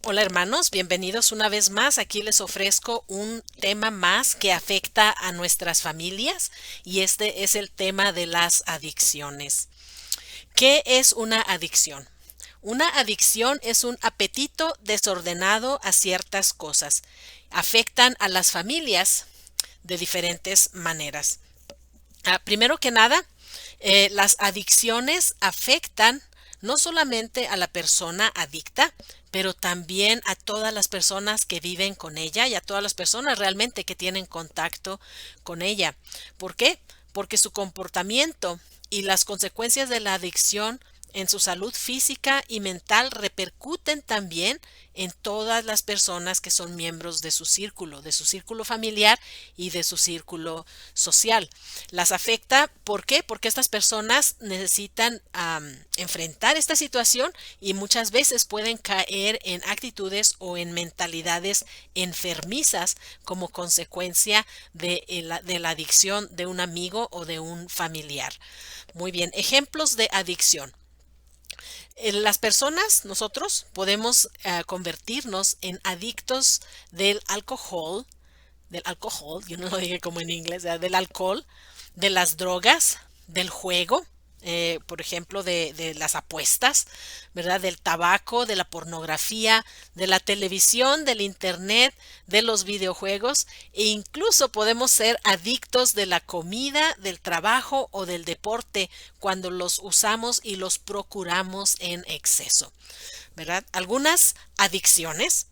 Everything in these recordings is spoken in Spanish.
Hola hermanos, bienvenidos una vez más. Aquí les ofrezco un tema más que afecta a nuestras familias y este es el tema de las adicciones. ¿Qué es una adicción? Una adicción es un apetito desordenado a ciertas cosas. Afectan a las familias de diferentes maneras. Primero que nada, las adicciones afectan no solamente a la persona adicta, pero también a todas las personas que viven con ella y a todas las personas realmente que tienen contacto con ella. ¿Por qué? Porque su comportamiento y las consecuencias de la adicción en su salud física y mental repercuten también en todas las personas que son miembros de su círculo familiar y de su círculo social. Las afecta, ¿por qué? Porque estas personas necesitan enfrentar esta situación y muchas veces pueden caer en actitudes o en mentalidades enfermizas como consecuencia de la adicción de un amigo o de un familiar. Muy bien, ejemplos de adicción. Las personas, nosotros, podemos convertirnos en adictos del alcohol, yo no lo dije como en inglés, del alcohol, de las drogas, del juego, por ejemplo, de las apuestas, ¿verdad? Del tabaco, de la pornografía, de la televisión, del internet, de los videojuegos e incluso podemos ser adictos de la comida, del trabajo o del deporte cuando los usamos y los procuramos en exceso, ¿verdad? Algunas adicciones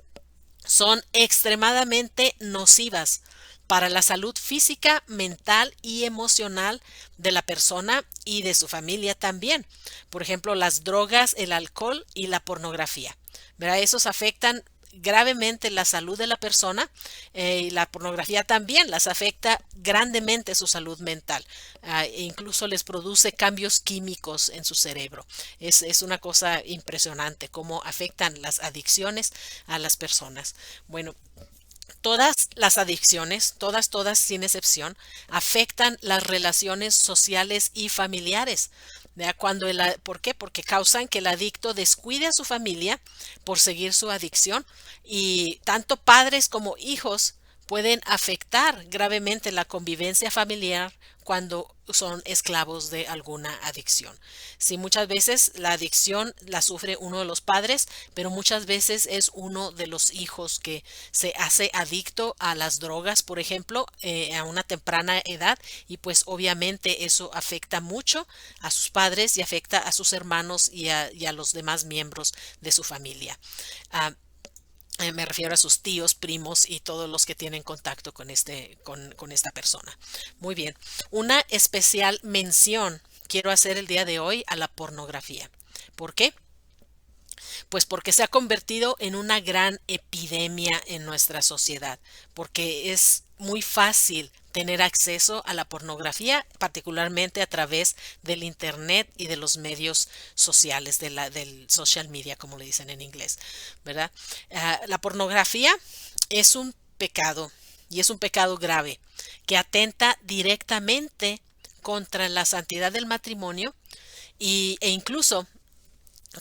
son extremadamente nocivas para la salud física, mental y emocional de la persona y de su familia también. Por ejemplo, las drogas, el alcohol y la pornografía. ¿Verdad? Esos afectan gravemente la salud de la persona y la pornografía también las afecta grandemente su salud mental. E incluso les produce cambios químicos en su cerebro. Es una cosa impresionante cómo afectan las adicciones a las personas. Bueno, todas las adicciones, todas sin excepción, afectan las relaciones sociales y familiares. ¿Verdad? ¿Por qué? Porque causan que el adicto descuide a su familia por seguir su adicción y tanto padres como hijos pueden afectar gravemente la convivencia familiar cuando son esclavos de alguna adicción. Sí, muchas veces la adicción la sufre uno de los padres, pero muchas veces es uno de los hijos que se hace adicto a las drogas, por ejemplo, a una temprana edad y pues obviamente eso afecta mucho a sus padres y afecta a sus hermanos y a los demás miembros de su familia. Uh, Me refiero a sus tíos, primos y todos los que tienen contacto con esta persona. Muy bien. Una especial mención quiero hacer el día de hoy a la pornografía. ¿Por qué? Pues porque se ha convertido en una gran epidemia en nuestra sociedad, porque es muy fácil tener acceso a la pornografía, particularmente a través del internet y de los medios sociales, del social media, como le dicen en inglés, ¿verdad? La pornografía es un pecado y es un pecado grave que atenta directamente contra la santidad del matrimonio e incluso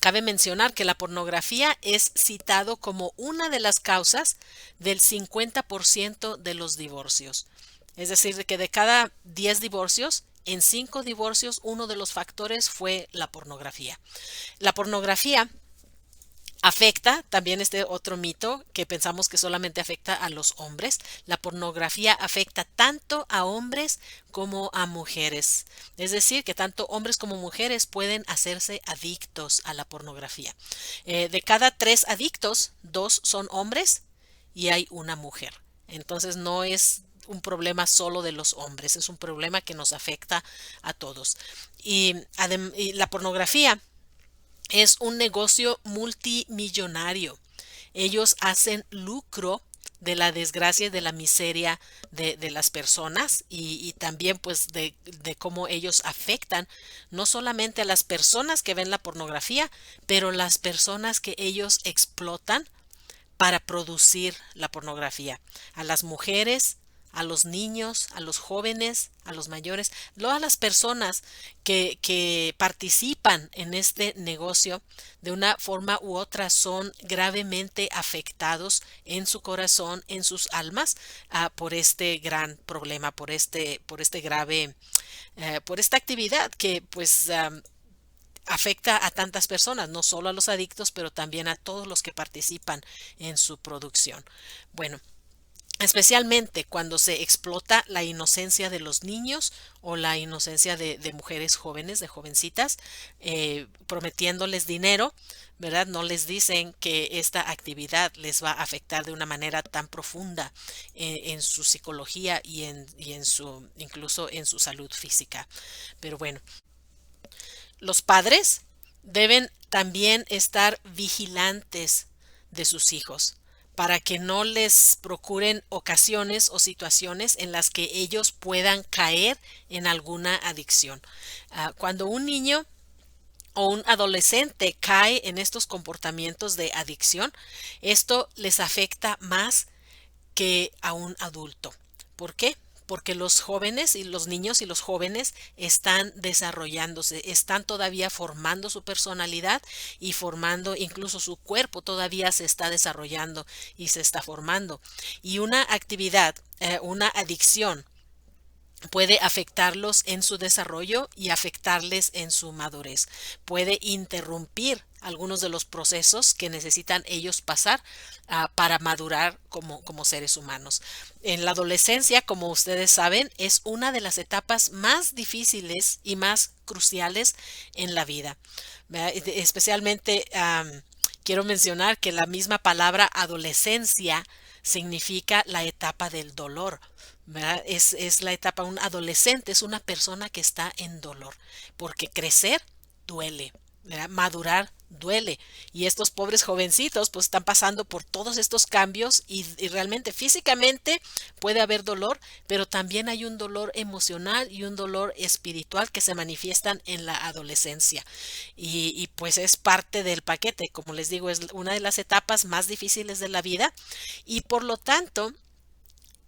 cabe mencionar que la pornografía es citado como una de las causas del 50% de los divorcios. Es decir, que de cada 10 divorcios, en 5 divorcios, uno de los factores fue la pornografía. La pornografía afecta también este otro mito que pensamos que solamente afecta a los hombres. La pornografía afecta tanto a hombres como a mujeres. Es decir, que tanto hombres como mujeres pueden hacerse adictos a la pornografía. De cada 3 adictos, 2 son hombres y hay una mujer. Entonces no es un problema solo de los hombres, es un problema que nos afecta a todos. Y la pornografía es un negocio multimillonario. Ellos hacen lucro de la desgracia y de la miseria de las personas y también pues de cómo ellos afectan no solamente a las personas que ven la pornografía, pero las personas que ellos explotan para producir la pornografía, a las mujeres, a los niños, a los jóvenes, a los mayores, todas las personas que participan en este negocio de una forma u otra son gravemente afectados en su corazón, en sus almas, por este gran problema, por este grave, por esta actividad que pues afecta a tantas personas, no solo a los adictos, pero también a todos los que participan en su producción. Bueno, especialmente cuando se explota la inocencia de los niños o la inocencia de mujeres jóvenes, de jovencitas, prometiéndoles dinero, ¿verdad? No les dicen que esta actividad les va a afectar de una manera tan profunda en su psicología y en su, incluso en su salud física. Pero bueno, los padres deben también estar vigilantes de sus hijos para que no les procuren ocasiones o situaciones en las que ellos puedan caer en alguna adicción. Cuando un niño o un adolescente cae en estos comportamientos de adicción, esto les afecta más que a un adulto. ¿Por qué? Porque los jóvenes y los niños y los jóvenes están desarrollándose, están todavía formando su personalidad y formando incluso su cuerpo todavía se está desarrollando y se está formando. Y una actividad, una adicción puede afectarlos en su desarrollo y afectarles en su madurez. Puede interrumpir algunos de los procesos que necesitan ellos pasar para madurar como seres humanos. En la adolescencia, como ustedes saben, es una de las etapas más difíciles y más cruciales en la vida. Especialmente quiero mencionar que la misma palabra adolescencia significa la etapa del dolor. ¿Verdad? Es la etapa, un adolescente es una persona que está en dolor, porque crecer duele, ¿verdad? Madurar duele. Y estos pobres jovencitos pues están pasando por todos estos cambios y realmente físicamente puede haber dolor, pero también hay un dolor emocional y un dolor espiritual que se manifiestan en la adolescencia. Y pues es parte del paquete, como les digo, es una de las etapas más difíciles de la vida y por lo tanto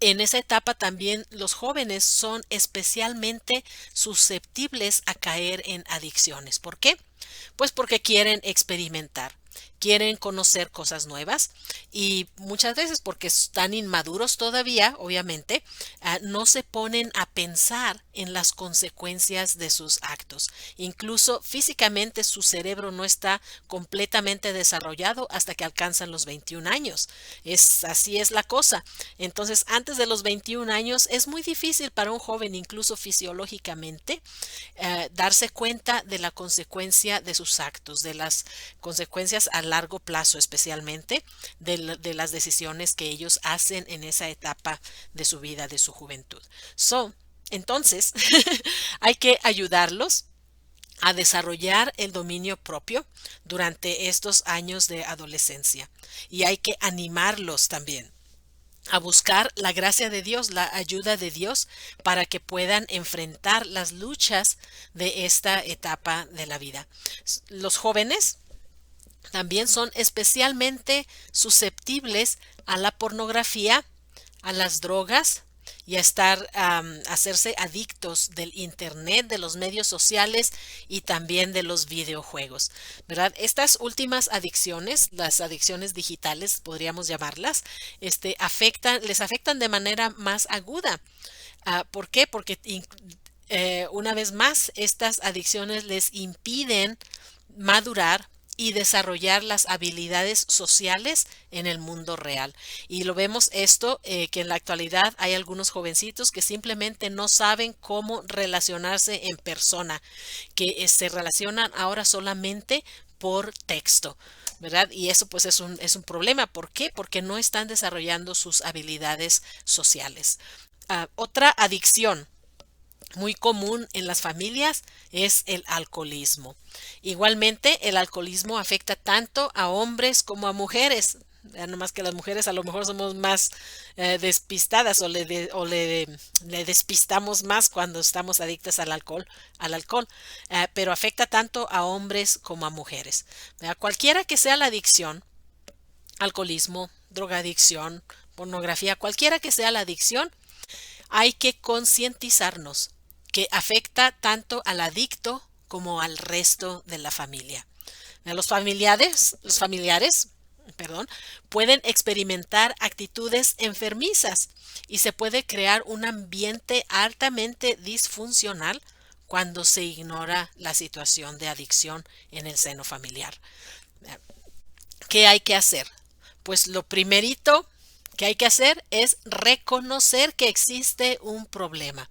en esa etapa también los jóvenes son especialmente susceptibles a caer en adicciones. ¿Por qué? Pues porque quieren experimentar, quieren conocer cosas nuevas y muchas veces porque están inmaduros todavía, obviamente, no se ponen a pensar en las consecuencias de sus actos. Incluso físicamente su cerebro no está completamente desarrollado hasta que alcanzan los 21 años. Así es la cosa. Entonces, antes de los 21 años es muy difícil para un joven, incluso fisiológicamente, darse cuenta de la consecuencia de sus actos, de las consecuencias a largo plazo, especialmente de las decisiones que ellos hacen en esa etapa de su vida, de su juventud. Entonces, hay que ayudarlos a desarrollar el dominio propio durante estos años de adolescencia y hay que animarlos también a buscar la gracia de Dios, la ayuda de Dios para que puedan enfrentar las luchas de esta etapa de la vida. Los jóvenes también son especialmente susceptibles a la pornografía, a las drogas y a hacerse adictos del internet, de los medios sociales y también de los videojuegos, ¿verdad? Estas últimas adicciones, las adicciones digitales, podríamos llamarlas, les afectan de manera más aguda. ¿Por qué? Porque una vez más, estas adicciones les impiden madurar y desarrollar las habilidades sociales en el mundo real. Y lo vemos esto, que en la actualidad hay algunos jovencitos que simplemente no saben cómo relacionarse en persona, que se relacionan ahora solamente por texto. ¿Verdad? Y eso pues es un problema. ¿Por qué? Porque no están desarrollando sus habilidades sociales. Otra adicción muy común en las familias es el alcoholismo. Igualmente, el alcoholismo afecta tanto a hombres como a mujeres. Ya no más que las mujeres a lo mejor somos más despistadas le despistamos más cuando estamos adictas al alcohol, pero afecta tanto a hombres como a mujeres. Cualquiera que sea la adicción, alcoholismo, drogadicción, pornografía, cualquiera que sea la adicción, hay que concientizarnos que afecta tanto al adicto como al resto de la familia. Los familiares, perdón, pueden experimentar actitudes enfermizas y se puede crear un ambiente altamente disfuncional cuando se ignora la situación de adicción en el seno familiar. ¿Qué hay que hacer? Pues lo primerito que hay que hacer es reconocer que existe un problema.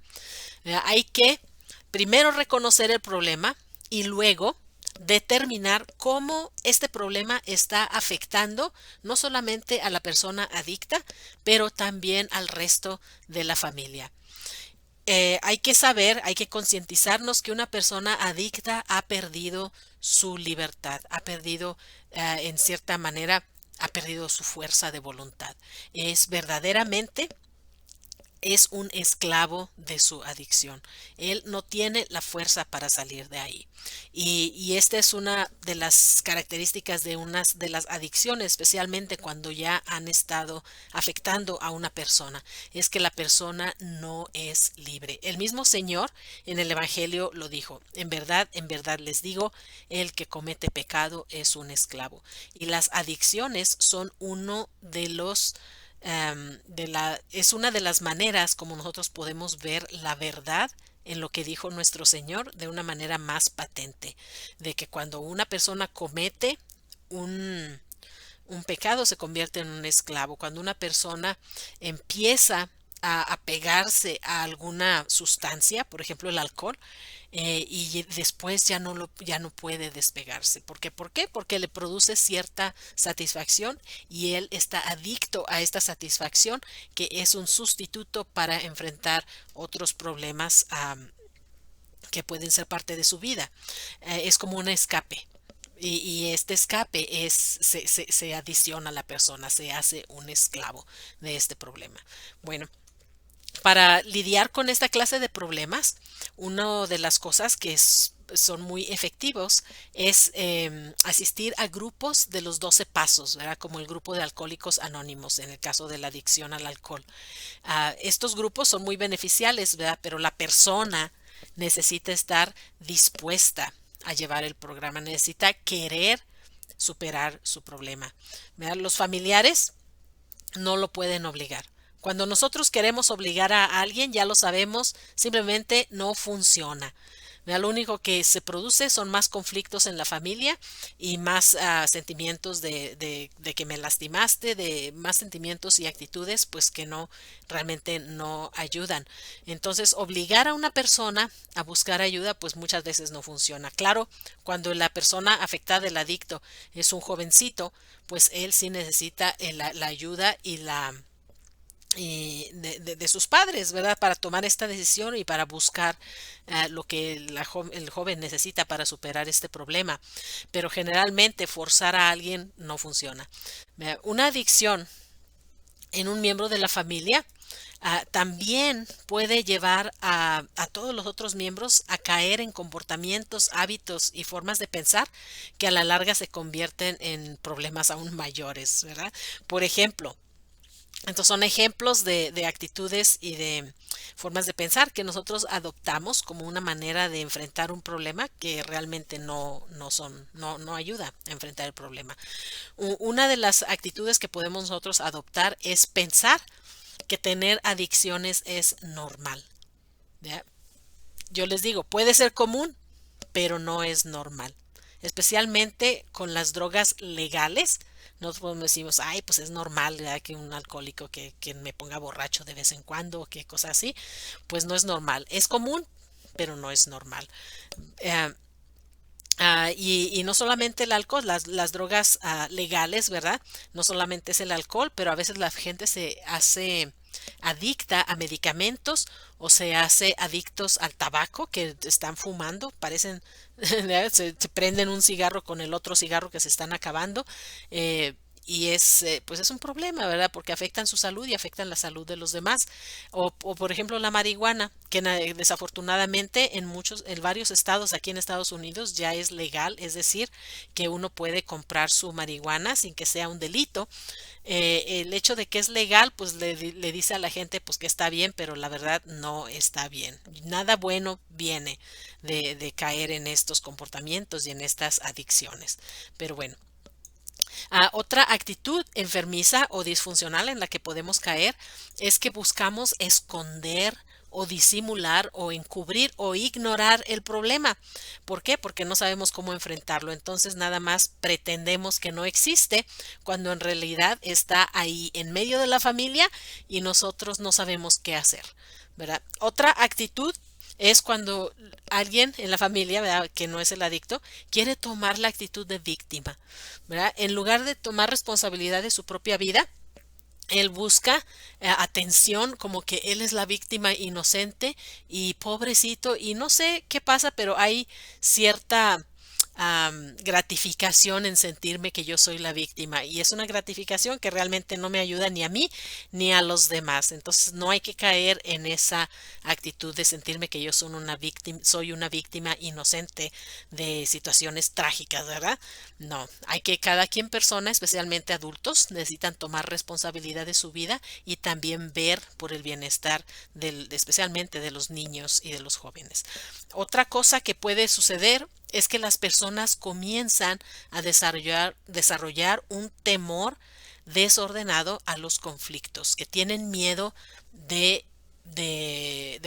Hay que primero reconocer el problema y luego determinar cómo este problema está afectando no solamente a la persona adicta, pero también al resto de la familia. Hay que saber, hay que concientizarnos que una persona adicta ha perdido su libertad, ha perdido, en cierta manera, ha perdido su fuerza de voluntad. Es verdaderamente es un esclavo de su adicción. Él no tiene la fuerza para salir de ahí. Y esta es una de las características de unas de las adicciones, especialmente cuando ya han estado afectando a una persona, es que la persona no es libre. El mismo Señor en el Evangelio lo dijo: en verdad les digo, el que comete pecado es un esclavo. Y las adicciones son uno de los es una de las maneras como nosotros podemos ver la verdad en lo que dijo nuestro Señor de una manera más patente, de que cuando una persona comete un, un pecado se convierte en un esclavo. Cuando una persona empieza a apegarse a alguna sustancia, por ejemplo el alcohol, y después ya no puede despegarse. ¿Por qué? ¿Por qué? Porque le produce cierta satisfacción y él está adicto a esta satisfacción, que es un sustituto para enfrentar otros problemas que pueden ser parte de su vida. Es como un escape. Y este escape se adiciona a la persona, se hace un esclavo de este problema. Bueno, para lidiar con esta clase de problemas, una de las cosas que son muy efectivos es asistir a grupos de los 12 pasos, ¿verdad? Como el grupo de Alcohólicos Anónimos en el caso de la adicción al alcohol. Estos grupos son muy beneficiales, ¿verdad? Pero la persona necesita estar dispuesta a llevar el programa, necesita querer superar su problema, ¿verdad? Los familiares no lo pueden obligar. Cuando nosotros queremos obligar a alguien, ya lo sabemos, simplemente no funciona. Lo único que se produce son más conflictos en la familia y más sentimientos de que me lastimaste, de más sentimientos y actitudes, pues que no, realmente no ayudan. Entonces, obligar a una persona a buscar ayuda, pues muchas veces no funciona. Claro, cuando la persona afectada, el adicto, es un jovencito, pues él sí necesita la ayuda de sus padres, ¿verdad? Para tomar esta decisión y para buscar lo que el joven necesita para superar este problema. Pero generalmente forzar a alguien no funciona. Una adicción en un miembro de la familia también puede llevar a todos los otros miembros a caer en comportamientos, hábitos y formas de pensar que a la larga se convierten en problemas aún mayores, ¿verdad? Por ejemplo, entonces son ejemplos de actitudes y de formas de pensar que nosotros adoptamos como una manera de enfrentar un problema que realmente no ayuda a enfrentar el problema. Una de las actitudes que podemos nosotros adoptar es pensar que tener adicciones es normal. ¿Ya? Yo les digo, puede ser común, pero no es normal. Especialmente con las drogas legales. Nosotros decimos, ay, pues es normal, ¿verdad? Que un alcohólico que me ponga borracho de vez en cuando o qué cosa así. Pues no es normal. Es común, pero no es normal. Eh, y no solamente el alcohol, las drogas legales, ¿verdad? No solamente es el alcohol, pero a veces la gente se hace adicta a medicamentos o se hace adictos al tabaco que están fumando, parecen, se prenden un cigarro con el otro cigarro que se están acabando. pues es un problema, ¿verdad? Porque afectan su salud y afectan la salud de los demás. O por ejemplo la marihuana, que desafortunadamente en varios estados aquí en Estados Unidos ya es legal, es decir, que uno puede comprar su marihuana sin que sea un delito. El hecho de que es legal, pues le dice a la gente pues que está bien, pero la verdad no está bien. Nada bueno viene de caer en estos comportamientos y en estas adicciones. Pero bueno. Otra actitud enfermiza o disfuncional en la que podemos caer es que buscamos esconder o disimular o encubrir o ignorar el problema. ¿Por qué? Porque no sabemos cómo enfrentarlo. Entonces nada más pretendemos que no existe cuando en realidad está ahí en medio de la familia y nosotros no sabemos qué hacer, ¿verdad? Otra actitud es cuando alguien en la familia, ¿verdad?, que no es el adicto, quiere tomar la actitud de víctima, ¿verdad? En lugar de tomar responsabilidad de su propia vida, él busca atención, como que él es la víctima inocente y pobrecito, y no sé qué pasa, pero hay cierta gratificación en sentirme que yo soy la víctima, y es una gratificación que realmente no me ayuda ni a mí ni a los demás. Entonces no hay que caer en esa actitud de sentirme que yo soy una víctima inocente de situaciones trágicas, ¿verdad? No, hay que cada quien persona, especialmente adultos, necesitan tomar responsabilidad de su vida y también ver por el bienestar especialmente de los niños y de los jóvenes. Otra cosa que puede suceder es que las personas comienzan a desarrollar un temor desordenado a los conflictos, que tienen miedo de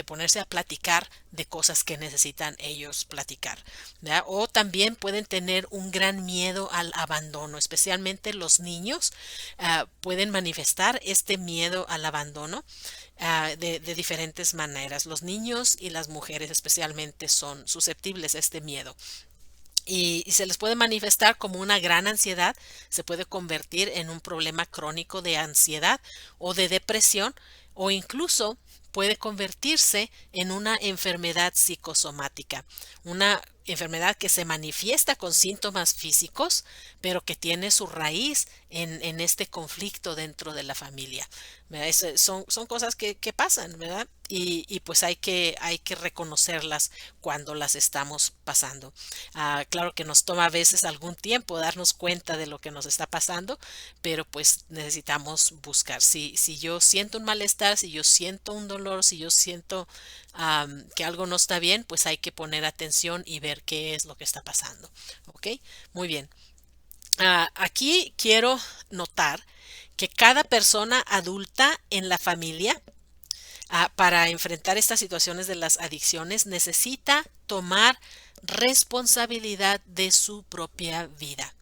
ponerse a platicar de cosas que necesitan ellos platicar, ¿verdad? O también pueden tener un gran miedo al abandono, especialmente los niños pueden manifestar este miedo al abandono de diferentes maneras. Los niños y las mujeres especialmente son susceptibles a este miedo. Y se les puede manifestar como una gran ansiedad, se puede convertir en un problema crónico de ansiedad o de depresión, o incluso puede convertirse en una enfermedad psicosomática, una enfermedad que se manifiesta con síntomas físicos, pero que tiene su raíz en este conflicto dentro de la familia, ¿verdad? Son cosas que pasan, ¿verdad? Y pues hay que reconocerlas cuando las estamos pasando. Claro que nos toma a veces algún tiempo darnos cuenta de lo que nos está pasando, pero pues necesitamos buscar. Si yo siento un malestar, si yo siento un dolor, si yo siento que algo no está bien, pues hay que poner atención y ver qué es lo que está pasando. ¿Ok? Muy bien. Aquí quiero notar que cada persona adulta en la familia para enfrentar estas situaciones de las adicciones necesita tomar responsabilidad de su propia vida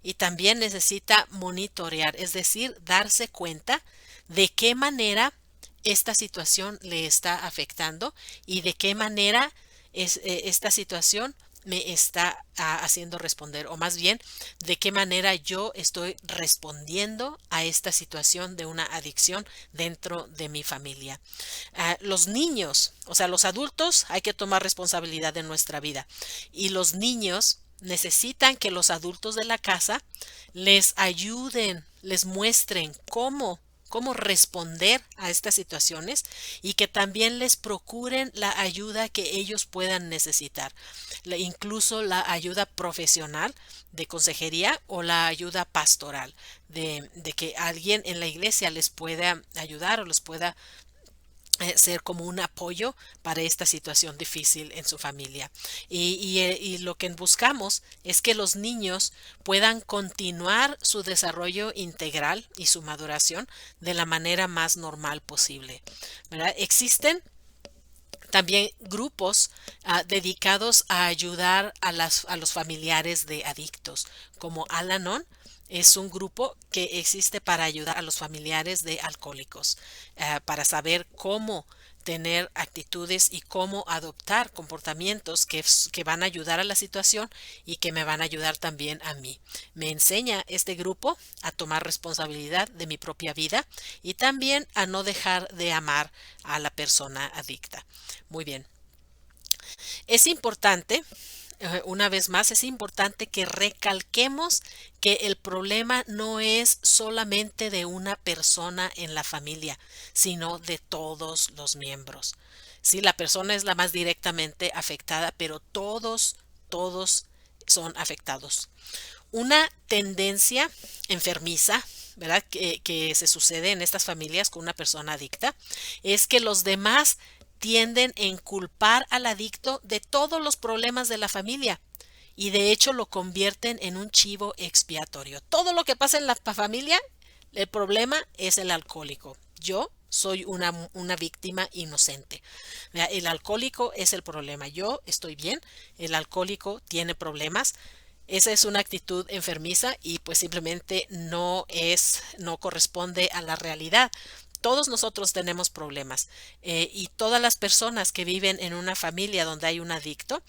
y también necesita monitorear, es decir, darse cuenta de qué manera esta situación le está afectando y de qué manera esta situación me está haciendo responder, o más bien, de qué manera yo estoy respondiendo a esta situación de una adicción dentro de mi familia. Los niños, o sea, los adultos, hay que tomar responsabilidad de nuestra vida, y los niños necesitan que los adultos de la casa les ayuden, les muestren cómo responder a estas situaciones, y que también les procuren la ayuda que ellos puedan necesitar, incluso la ayuda profesional de consejería o la ayuda pastoral, de que alguien en la iglesia les pueda ayudar o les pueda ser como un apoyo para esta situación difícil en su familia. Y lo que buscamos es que los niños puedan continuar su desarrollo integral y su maduración de la manera más normal posible, ¿verdad? Existen también grupos dedicados a ayudar a los familiares de adictos, como Al-Anon. Es un grupo que existe para ayudar a los familiares de alcohólicos, para saber cómo tener actitudes y cómo adoptar comportamientos que van a ayudar a la situación y que me van a ayudar también a mí. Me enseña este grupo a tomar responsabilidad de mi propia vida y también a no dejar de amar a la persona adicta. Muy bien. Es importante una vez más, es importante que recalquemos que el problema no es solamente de una persona en la familia, sino de todos los miembros. Sí, la persona es la más directamente afectada, pero todos son afectados. Una tendencia enfermiza, ¿verdad? Que se sucede en estas familias con una persona adicta, es que los demás tienden a inculpar al adicto de todos los problemas de la familia y de hecho lo convierten en un chivo expiatorio. Todo lo que pasa en la familia, el problema es el alcohólico. Yo soy una víctima inocente. El alcohólico es el problema. Yo estoy bien, el alcohólico tiene problemas. Esa es una actitud enfermiza y pues simplemente no corresponde a la realidad. Todos nosotros tenemos problemas y todas las personas que viven en una familia donde hay un adicto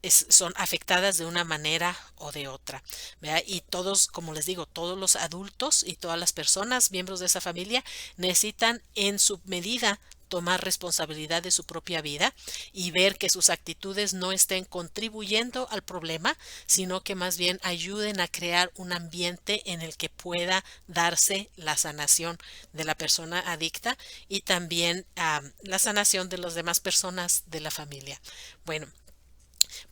son afectadas de una manera o de otra, ¿verdad? Y todos, como les digo, todos los adultos y todas las personas, miembros de esa familia, necesitan en su medida tomar responsabilidad de su propia vida y ver que sus actitudes no estén contribuyendo al problema, sino que más bien ayuden a crear un ambiente en el que pueda darse la sanación de la persona adicta y también la sanación de las demás personas de la familia. Bueno,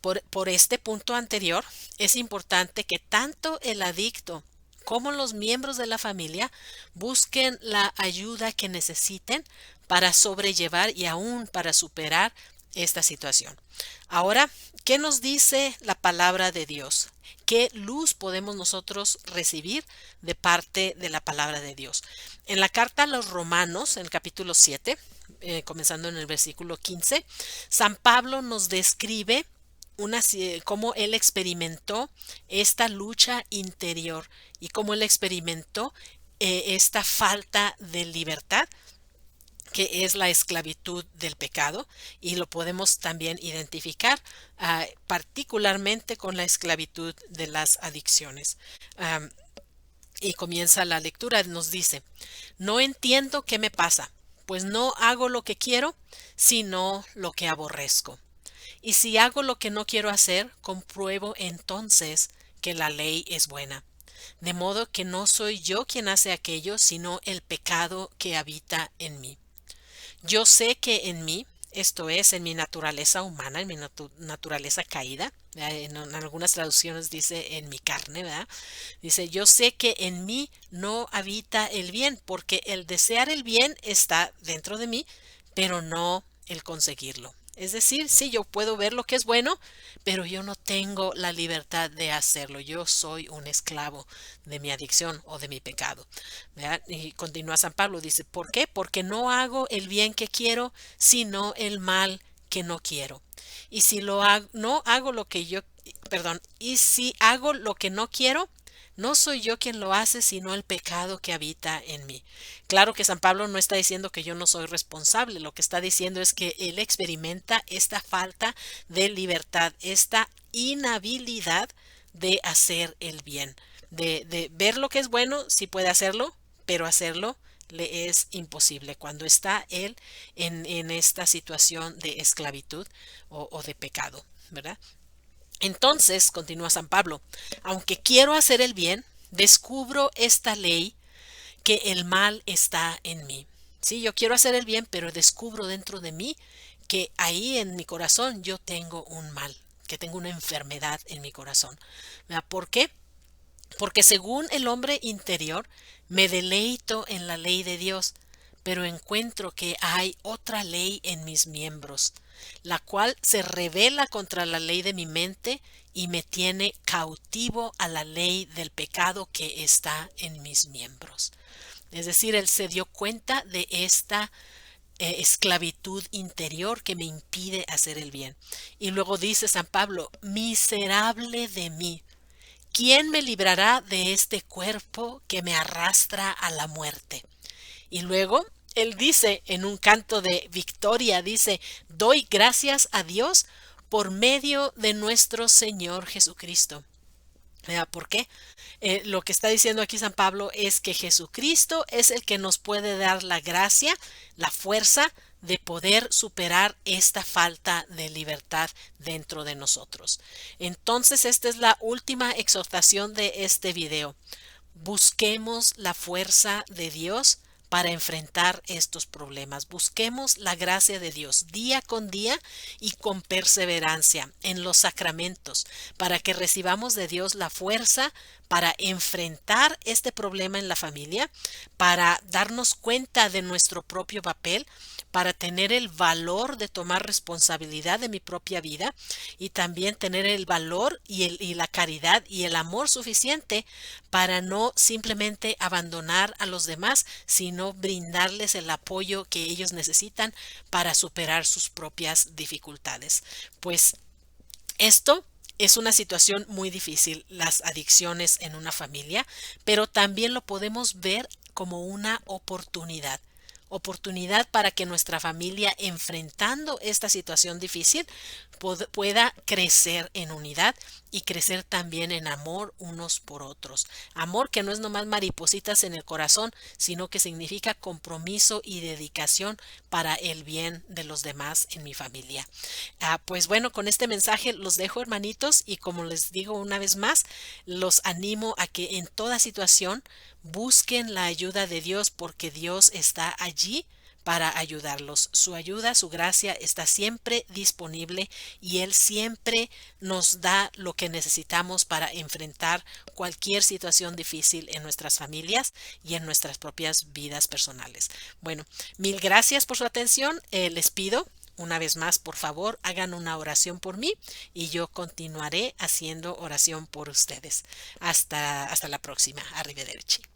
por este punto anterior, es importante que tanto el adicto como los miembros de la familia busquen la ayuda que necesiten para sobrellevar y aún para superar esta situación. Ahora, ¿qué nos dice la palabra de Dios? ¿Qué luz podemos nosotros recibir de parte de la palabra de Dios? En la carta a los Romanos, en el capítulo 7, comenzando en el versículo 15, San Pablo nos describe cómo él experimentó esta lucha interior y cómo él experimentó esta falta de libertad que es la esclavitud del pecado y lo podemos también identificar particularmente con la esclavitud de las adicciones. Y comienza la lectura, nos dice, no entiendo qué me pasa, pues no hago lo que quiero, sino lo que aborrezco. Y si hago lo que no quiero hacer, compruebo entonces que la ley es buena. De modo que no soy yo quien hace aquello, sino el pecado que habita en mí. Yo sé que en mí, esto es, en mi naturaleza humana, en mi naturaleza caída, en algunas traducciones dice en mi carne, ¿verdad? Dice, yo sé que en mí no habita el bien, porque el desear el bien está dentro de mí, pero no el conseguirlo. Es decir, sí, yo puedo ver lo que es bueno, pero yo no tengo la libertad de hacerlo. Yo soy un esclavo de mi adicción o de mi pecado. ¿Verdad? Y continúa San Pablo, dice, ¿por qué? Porque no hago el bien que quiero, sino el mal que no quiero. Y si no hago lo que yo, perdón, y si hago lo que no quiero, no soy yo quien lo hace, sino el pecado que habita en mí. Claro que San Pablo no está diciendo que yo no soy responsable, lo que está diciendo es que él experimenta esta falta de libertad, esta inhabilidad de hacer el bien, de ver lo que es bueno, sí puede hacerlo, pero hacerlo le es imposible cuando está él en esta situación de esclavitud o de pecado, ¿verdad? Entonces, continúa San Pablo, aunque quiero hacer el bien, descubro esta ley que el mal está en mí. Sí, yo quiero hacer el bien, pero descubro dentro de mí que ahí en mi corazón yo tengo un mal, que tengo una enfermedad en mi corazón. ¿Verdad? ¿Por qué? Porque según el hombre interior, me deleito en la ley de Dios, pero encuentro que hay otra ley en mis miembros, la cual se rebela contra la ley de mi mente y me tiene cautivo a la ley del pecado que está en mis miembros. Es decir, él se dio cuenta de esta esclavitud interior que me impide hacer el bien. Y luego dice San Pablo, miserable de mí. ¿Quién me librará de este cuerpo que me arrastra a la muerte? Y luego él dice en un canto de victoria, dice, doy gracias a Dios por medio de nuestro Señor Jesucristo. ¿Por qué? Lo que está diciendo aquí San Pablo es que Jesucristo es el que nos puede dar la gracia, la fuerza de poder superar esta falta de libertad dentro de nosotros. Entonces, esta es la última exhortación de este video. Busquemos la fuerza de Dios para enfrentar estos problemas. Busquemos la gracia de Dios día con día y con perseverancia en los sacramentos para que recibamos de Dios la fuerza para enfrentar este problema en la familia, para darnos cuenta de nuestro propio papel, para tener el valor de tomar responsabilidad de mi propia vida y también tener el valor y la caridad y el amor suficiente para no simplemente abandonar a los demás, sino brindarles el apoyo que ellos necesitan para superar sus propias dificultades. Pues esto es una situación muy difícil, las adicciones en una familia, pero también lo podemos ver como una oportunidad para que nuestra familia, enfrentando esta situación difícil, pueda crecer en unidad y crecer también en amor unos por otros. Amor que no es nomás maripositas en el corazón, sino que significa compromiso y dedicación para el bien de los demás en mi familia. Pues bueno, con este mensaje los dejo, hermanitos, y como les digo una vez más, los animo a que en toda situación busquen la ayuda de Dios, porque Dios está allí para ayudarlos. Su ayuda, su gracia está siempre disponible y Él siempre nos da lo que necesitamos para enfrentar cualquier situación difícil en nuestras familias y en nuestras propias vidas personales. Bueno, mil gracias por su atención. Les pido una vez más, por favor, hagan una oración por mí y yo continuaré haciendo oración por ustedes. Hasta la próxima. Arrivederci.